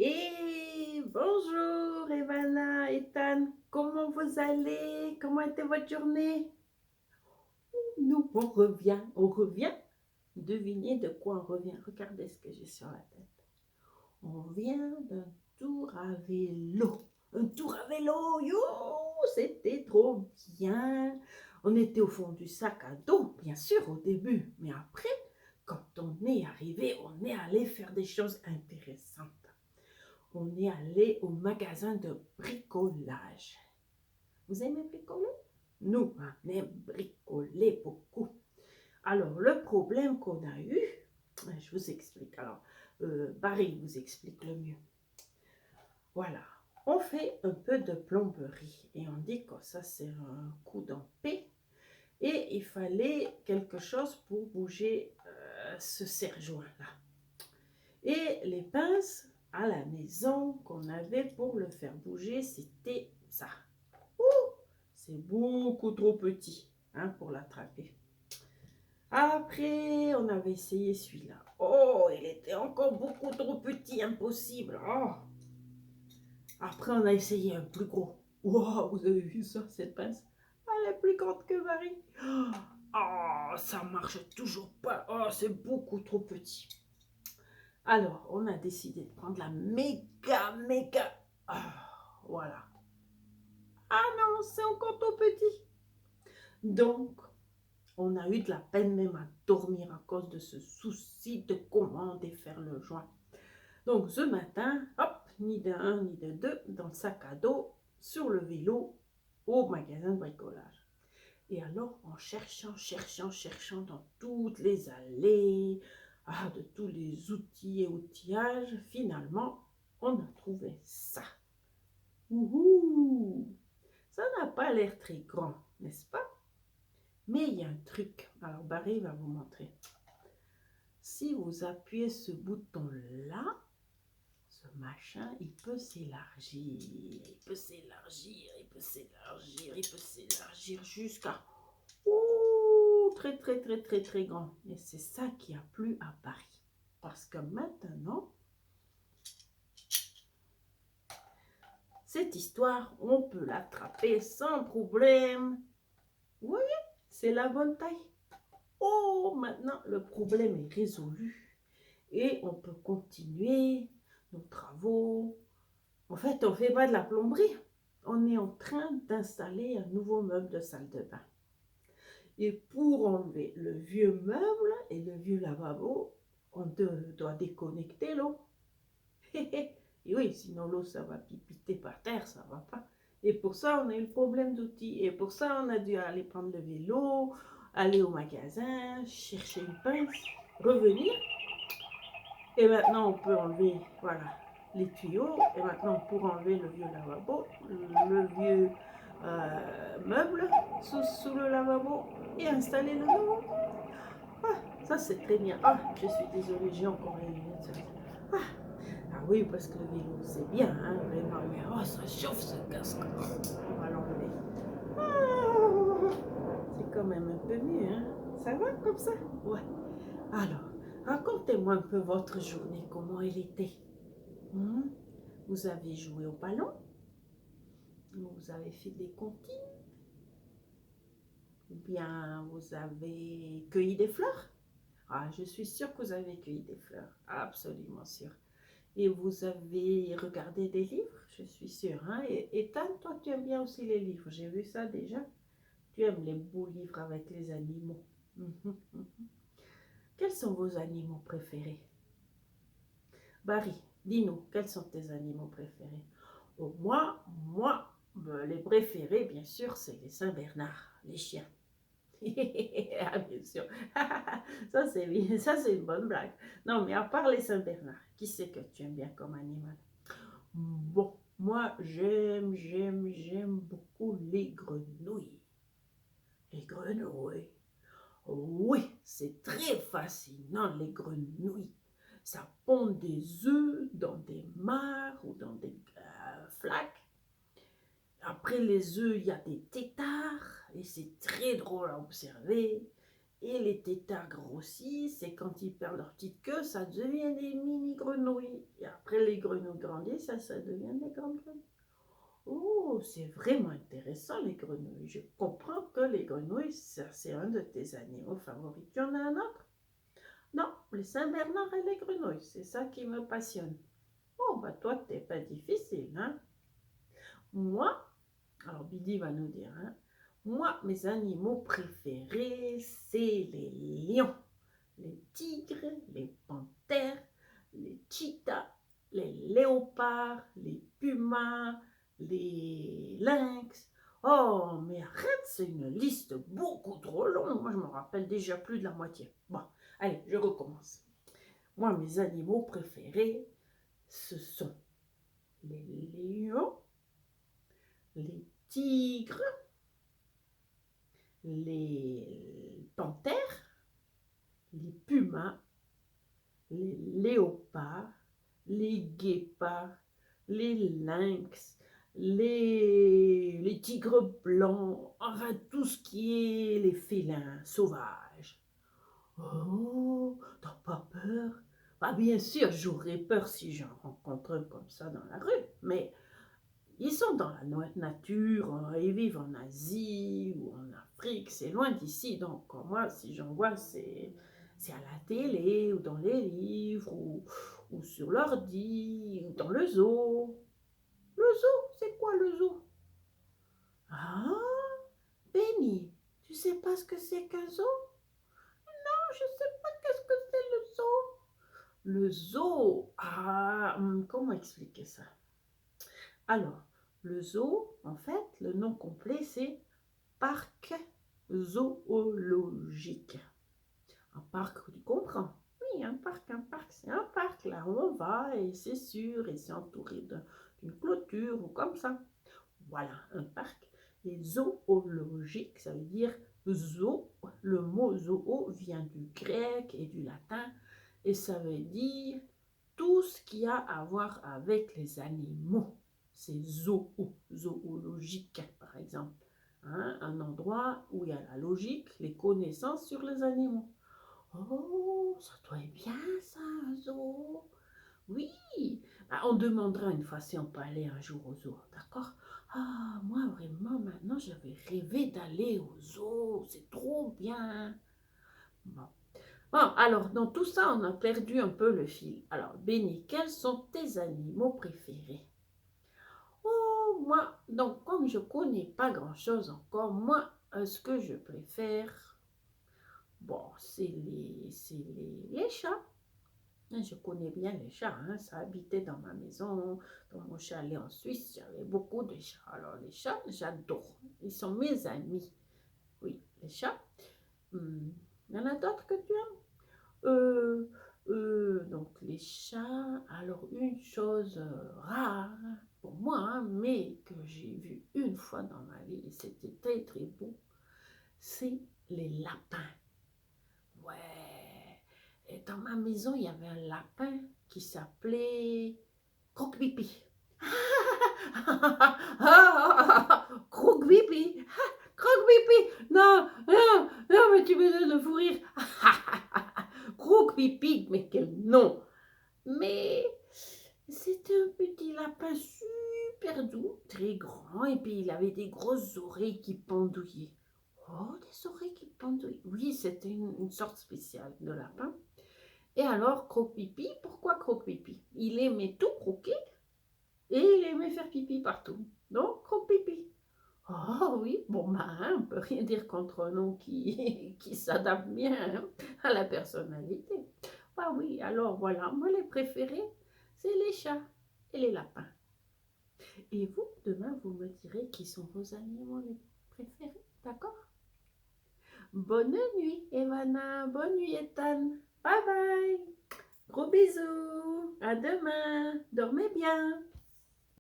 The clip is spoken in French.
Et bonjour Evana, Ethan, comment vous allez? Comment était votre journée? Nous, on revient. Devinez de quoi on revient. Regardez ce que j'ai sur la tête. On vient d'un tour à vélo. Un tour à vélo, yo, c'était trop bien. On était au fond du sac à dos, bien sûr, au début. Mais après, quand on est arrivé, on est allé faire des choses intéressantes. On est allé au magasin de bricolage. Vous aimez bricoler? Nous, on aime bricoler beaucoup. Alors, le problème qu'on a eu, je vous explique. Alors, Barry vous explique le mieux. Voilà, on fait un peu de plomberie et on dit que ça c'est un coup d'en paix et il fallait quelque chose pour bouger ce serre-joint là. Et les pinces à la maison qu'on avait pour le faire bouger, c'était ça. Ouh, c'est beaucoup trop petit hein, pour l'attraper. Après, on avait essayé celui-là. Oh, il était encore beaucoup trop petit, impossible. Oh. Après, on a essayé un plus gros. Wow, vous avez vu ça, cette pince? Elle est plus grande que Marie. Oh, ça marche toujours pas. Oh, c'est beaucoup trop petit. Alors, on a décidé de prendre la méga. Ah, voilà. Ah non, c'est encore trop petit. Donc, on a eu de la peine même à dormir à cause de ce souci de comment défaire le joint. Donc, ce matin, hop, ni de un ni de deux, dans le sac à dos, sur le vélo, au magasin de bricolage. Et alors, en cherchant dans toutes les allées, de tous les outils et outillages, finalement, on a trouvé ça. Ouhou! Ça n'a pas l'air très grand, n'est-ce pas? Mais il y a un truc. Alors, Barry va vous montrer. Si vous appuyez ce bouton-là, ce machin, il peut s'élargir, jusqu'à très grand. Et c'est ça qui a plu à Paris. Parce que maintenant, cette histoire, on peut l'attraper sans problème. Vous voyez, c'est la bonne taille. Oh, maintenant, le problème est résolu. Et on peut continuer nos travaux. En fait, on ne fait pas de la plomberie. On est en train d'installer un nouveau meuble de salle de bain. Et pour enlever le vieux meuble et le vieux lavabo, on doit déconnecter l'eau. Et oui, sinon l'eau, ça va pipiter par terre, ça va pas. Et pour ça, on a eu le problème d'outils. Et pour ça, on a dû aller prendre le vélo, aller au magasin, chercher une pince, revenir. Et maintenant, on peut enlever, voilà, les tuyaux. Et maintenant, pour enlever le vieux lavabo, le vieux meuble sous le lavabo et installer le nouveau. Ah, ça c'est très bien. Ah, je suis désolée, j'ai encore les lunettes. Ah, ah oui, parce que le vélo c'est bien, hein, vraiment. Mais oh, ça chauffe ce casque. On va l'enlever. Ah, c'est quand même un peu mieux, hein. Ça va comme ça? Ouais. Alors, racontez-moi un peu votre journée, comment elle était. Hmm? Vous avez joué au ballon? Vous avez fait des comptines? Ou bien vous avez cueilli des fleurs? Ah, je suis sûre que vous avez cueilli des fleurs, absolument sûre. Et vous avez regardé des livres, je suis sûre. Hein? Et Ethan, toi, tu aimes bien aussi les livres, j'ai vu ça déjà. Tu aimes les beaux livres avec les animaux. Mhm, mhm. Quels sont vos animaux préférés? Barry, dis-nous, quels sont tes animaux préférés? Oh, les préférés, bien sûr, c'est les Saint-Bernard, les chiens. Ah, bien sûr. Ça, c'est une bonne blague. Non, mais à part les Saint-Bernard, qui c'est que tu aimes bien comme animal? Bon, moi, j'aime beaucoup les grenouilles. Les grenouilles. Oui, c'est très fascinant, les grenouilles. Ça pond des œufs dans des mares ou dans des flaques. Après les œufs, il y a des têtards et c'est très drôle à observer. Et les têtards grossissent, et quand ils perdent leur petite queue, ça devient des mini-grenouilles. Et après, les grenouilles grandissent, ça devient des grandes grenouilles. Oh, c'est vraiment intéressant, les grenouilles. Je comprends que les grenouilles, c'est un de tes animaux favoris. Tu en as un autre? Non, les Saint-Bernard et les grenouilles, c'est ça qui me passionne. Oh, bah toi, t'es pas difficile, hein? Moi, alors Bidi va nous dire, hein, moi, mes animaux préférés, c'est les lions, les tigres, les panthères, les cheetahs, les léopards, les pumas, les lynx. Oh, mais arrête, c'est une liste beaucoup trop longue. Moi, je me rappelle déjà plus de la moitié. Bon, allez, je recommence. Moi, mes animaux préférés, ce sont les lions, les tigres, les panthères, les pumas, les léopards, les guépards, les lynx, les tigres blancs, enfin tout ce qui est les félins sauvages. Oh, t'as pas peur? Bah, bien sûr, j'aurais peur si j'en rencontre un comme ça dans la rue, mais ils sont dans la nature, ils vivent en Asie ou en Afrique, c'est loin d'ici. Donc, moi, si j'en vois, c'est à la télé ou dans les livres ou sur l'ordi ou dans le zoo. Le zoo, c'est quoi le zoo? Ah, Benny, tu sais pas ce que c'est qu'un zoo? Non, je sais pas qu'est-ce que c'est le zoo. Le zoo, comment expliquer ça? Alors, le zoo, en fait, le nom complet, c'est parc zoologique. Un parc, tu comprends? Oui, un parc, c'est un parc là où on va et c'est sûr, et c'est entouré d'une clôture ou comme ça. Voilà, un parc. Et zoologique, ça veut dire zoo. Le mot zoo vient du grec et du latin et ça veut dire tout ce qui a à voir avec les animaux. C'est zoologique, par exemple. Hein, un endroit où il y a la logique, les connaissances sur les animaux. Oh, ça doit être bien ça, un zoo. Oui, bah, on demandera une fois si on peut aller un jour au zoo, d'accord? Ah, moi vraiment, maintenant, j'avais rêvé d'aller au zoo, c'est trop bien. Bon. Bon, alors, dans tout ça, on a perdu un peu le fil. Alors, Béni, quels sont tes animaux préférés? Oh, moi, donc, comme je connais pas grand-chose encore, moi, ce que je préfère, bon, les chats. Je connais bien les chats, hein, ça habitait dans ma maison, dans mon chalet en Suisse, j'avais beaucoup de chats. Alors, les chats, j'adore, ils sont mes amis. Oui, les chats. Il y en a d'autres que tu aimes? Donc les chats, alors une chose rare pour moi, hein, mais que j'ai vu une fois dans ma vie et c'était très très beau, c'est les lapins. Ouais, et dans ma maison, il y avait un lapin qui s'appelait Croque-Pipi. Croque-Pipi, Croque-Pipi, non, non, non, mais tu me donnes de fou rire. Croque-Pipi, mais quel nom! Mais c'était un petit lapin super doux, très grand, et puis il avait des grosses oreilles qui pendouillaient. Oh, des oreilles qui pendouillaient. Oui, c'était une sorte spéciale de lapin. Et alors, croque-pipi, pourquoi croque-pipi? Il aimait tout croquer et il aimait faire pipi partout. Donc, croque-pipi. Oh oui, bon, bah, hein, on peut rien dire contre un nom qui s'adapte bien, hein, à la personnalité. Ah oui, alors voilà, moi les préférés, c'est les chats et les lapins. Et vous, demain, vous me direz qui sont vos animaux les préférés, d'accord? Bonne nuit, Evana, bonne nuit, Ethan. Bye bye. Gros bisous. À demain. Dormez bien.